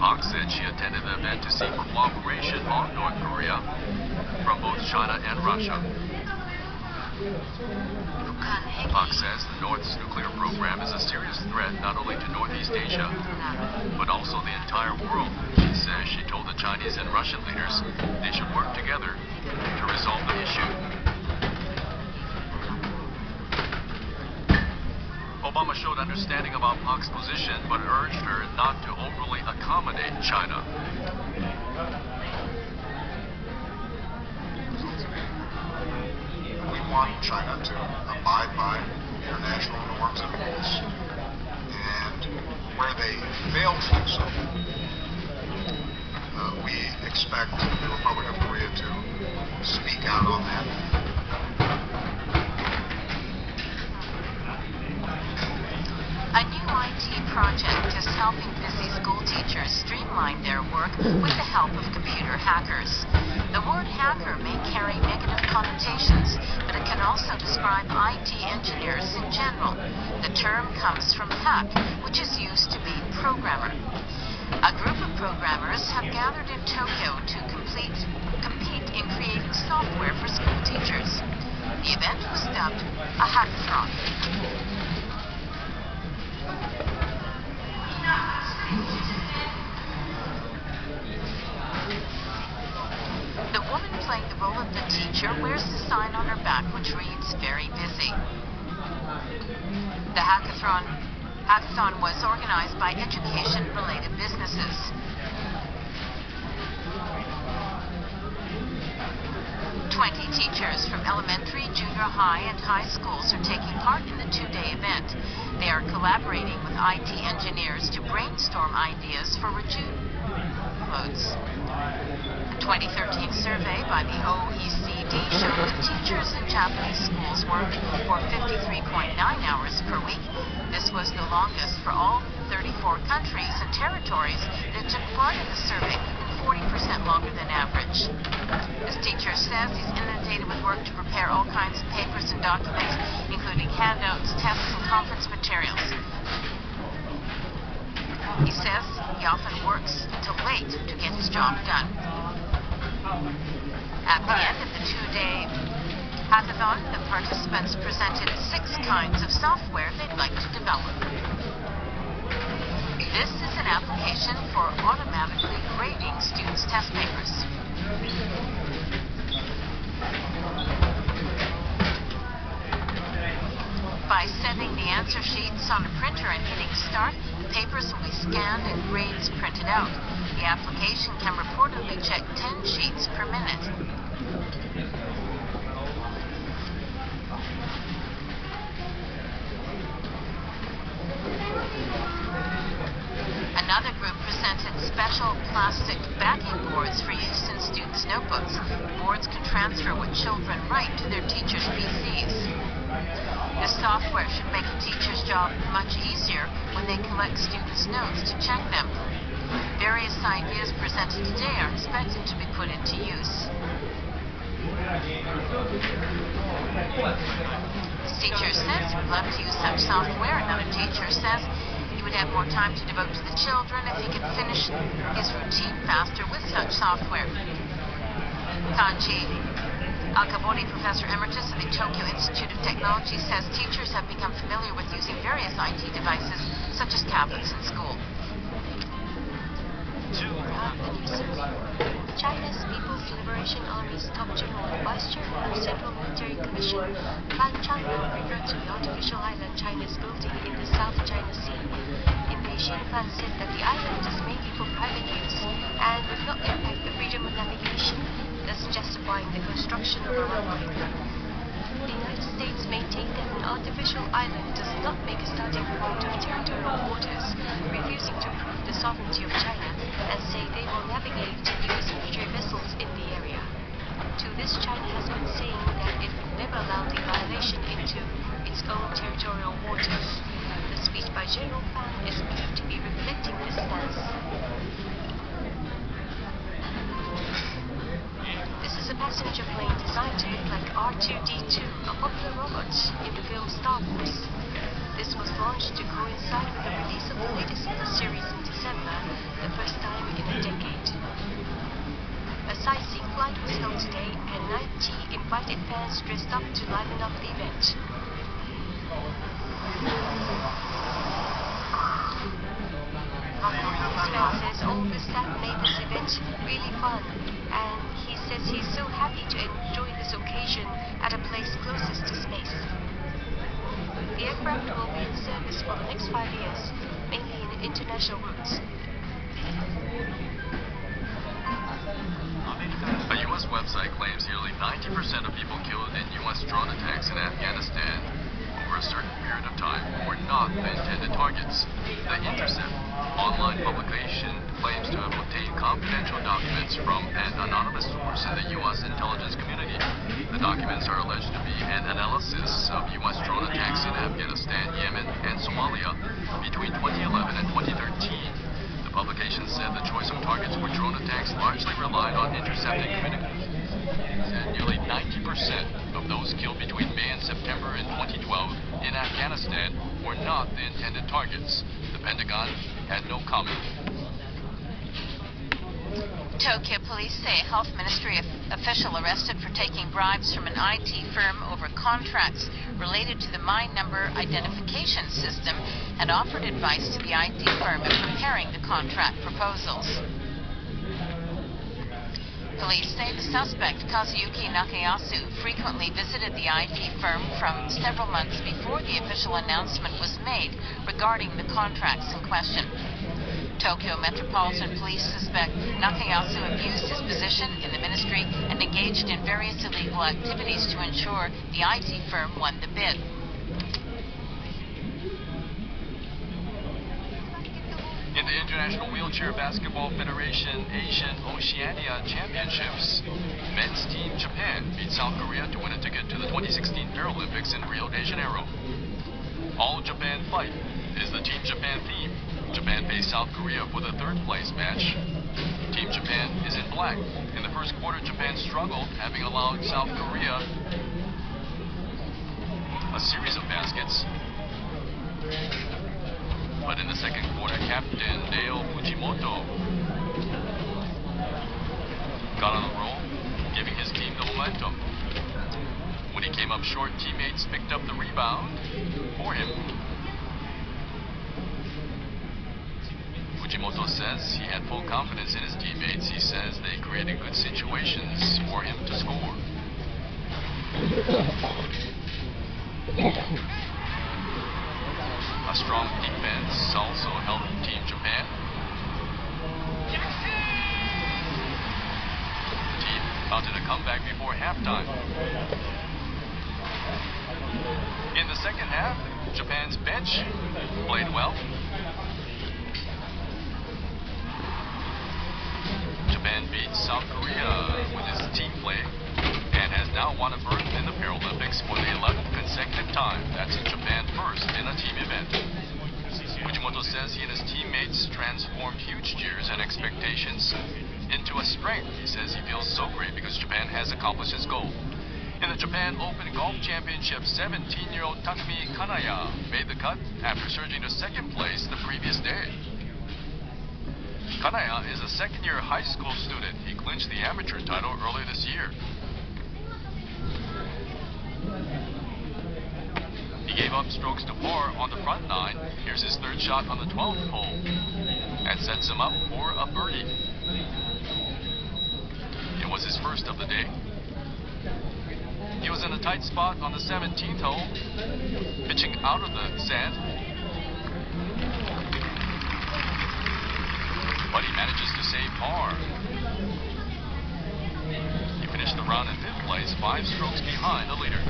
Park said she attended the event to seek cooperation on North Korea from both China and Russia. Park says the North's nuclear program is a serious threat not only to Northeast Asia, but also the entire world. She says she told the Chinese and Russian leaders they should work together to resolve the issue. Obama showed understanding about Park's position, but urged her not to overly accommodate China. We want China to abide by international norms and rules, and where they fail to do so, we expect the Republic of Korea to speak out on that. A new IT project is helping busy school teachers streamline their work with the help of computer hackers. The word hacker may carry negative connotations, but it can also describe IT engineers in general. The term comes from hack, which is used to mean programmer. A group of programmers have gathered in Tokyo to compete in creating software for school teachers. The event was dubbed a hackathon. The woman playing the role of the teacher wears the sign on her back which reads, "Very busy." The hackathon was organized by education-related businesses. Teachers from elementary, junior high, and high schools are taking part in the two-day event. They are collaborating with IT engineers to brainstorm ideas for reduced loads. A 2013 survey by the OECD showed that teachers in Japanese schools worked for 53.9 hours per week. This was the longest for all 34 countries and territories that took part in the survey, and 40% longer than average. This teacher says he's inundated with work to prepare all kinds of papers and documents, including handouts, tests, and conference materials. He says he often works until late to get his job done. At the end of the two-day hackathon, the participants presented 6 kinds of software they'd like to develop. This is an application for automatically grading students' test papers. By sending the answer sheets on a printer and hitting start, the papers will be scanned and grades printed out. The application can reportedly check 10 sheets per minute. Another group presented special plastic backing boards for use in students' notebooks. Boards can transfer what children write to their teachers' PCs. This software should make a teacher's job much easier when they collect students' notes to check them. Various ideas presented today are expected to be put into use. This teacher says he would love to use such software. Another teacher says he would have more time to devote to the children if he could finish his routine faster with such software. Kanji Akabori, Professor Emeritus of the Tokyo Institute of Technology, says teachers have become familiar with using various IT devices, such as tablets in school. China's People's Liberation Army's top general and vice chairman of Central Military Commission, Fan Changyang, referred to the artificial island China is building in the South China Sea. In Beijing, Fan said that the island is mainly for private use and would not impact the freedom of navigation, thus justifying the construction of a runway. The United States maintained that an artificial island does not make a starting point of territorial waters, refusing to prove the sovereignty of China and say they will navigate U.S. military vessels in the area. To this, China has been saying that it will never allow the violation into its own territorial waters. The speech by General Fan is believed to be reflecting this stance. This is a passenger plane designed to look like R2-D2, a popular robot in the film Star Wars. This was launched to coincide with the release of the latest in the series in December, the first time liven up the event. Sven says all the staff made this event really fun, and he says he's so happy to enjoy this occasion at a place closest to space. The aircraft will be in service for the next 5 years, mainly in international routes. A U.S. website claims nearly 90% of people killed in U.S. drone attacks in Afghanistan over a certain period of time were not the intended targets. The Intercept online publication claims to have obtained confidential documents from an anonymous source in the U.S. intelligence community. The documents are alleged to be an analysis of U.S. drone attacks in Afghanistan, Yemen, and Somalia between 2011 and 2013. The publication said the choice of targets for drone attacks largely relied on intercepting communications. And nearly 90% of those killed between May and September in 2012 in Afghanistan were not the intended targets. The Pentagon had no comment. Tokyo police say a health ministry official arrested for taking bribes from an IT firm over contracts related to the mine number identification system and offered advice to the IT firm in preparing the contract proposals. Police say the suspect, Kazuyuki Nakayasu, frequently visited the IT firm from several months before the official announcement was made regarding the contracts in question. Tokyo Metropolitan Police suspect Nakayasu abused his position in the ministry and engaged in various illegal activities to ensure the IT firm won the bid. In the International Wheelchair Basketball Federation Asian Oceania Championships, men's team Japan beat South Korea to win a ticket to the 2016 Paralympics in Rio de Janeiro. All Japan fight is the Team Japan theme. Japan faced South Korea for the third place match. Team Japan is in black. In the first quarter, Japan struggled, having allowed South Korea a series of baskets. But in the second quarter, Captain Deo Fujimoto got on a roll, giving his team the momentum. When he came up short, teammates picked up the rebound for him. Fujimoto says he had full confidence in his teammates. He says they created good situations for him to score. A strong defense also helped Team Japan. The team mounted a comeback before halftime. In the second half, Japan's bench played well. Japan beat South Korea with his team play and has now won a berth in the Paralympics for the 11th consecutive time. That's Japan first in a team event. Fujimoto says he and his teammates transformed huge cheers and expectations into a strength. He says he feels so great because Japan has accomplished his goal. In the Japan Open Golf Championship, 17-year-old Takumi Kanaya made the cut after surging to second place the previous day. Kanaya is a second-year high school student. He clinched the amateur title earlier this year. He gave up strokes to par on the front nine. Here's his third shot on the 12th hole. And sets him up for a birdie. It was his first of the day. He was in a tight spot on the 17th hole, pitching out of the sand. But he manages to save par. He finished the round in 5th place, 5 strokes behind the leader.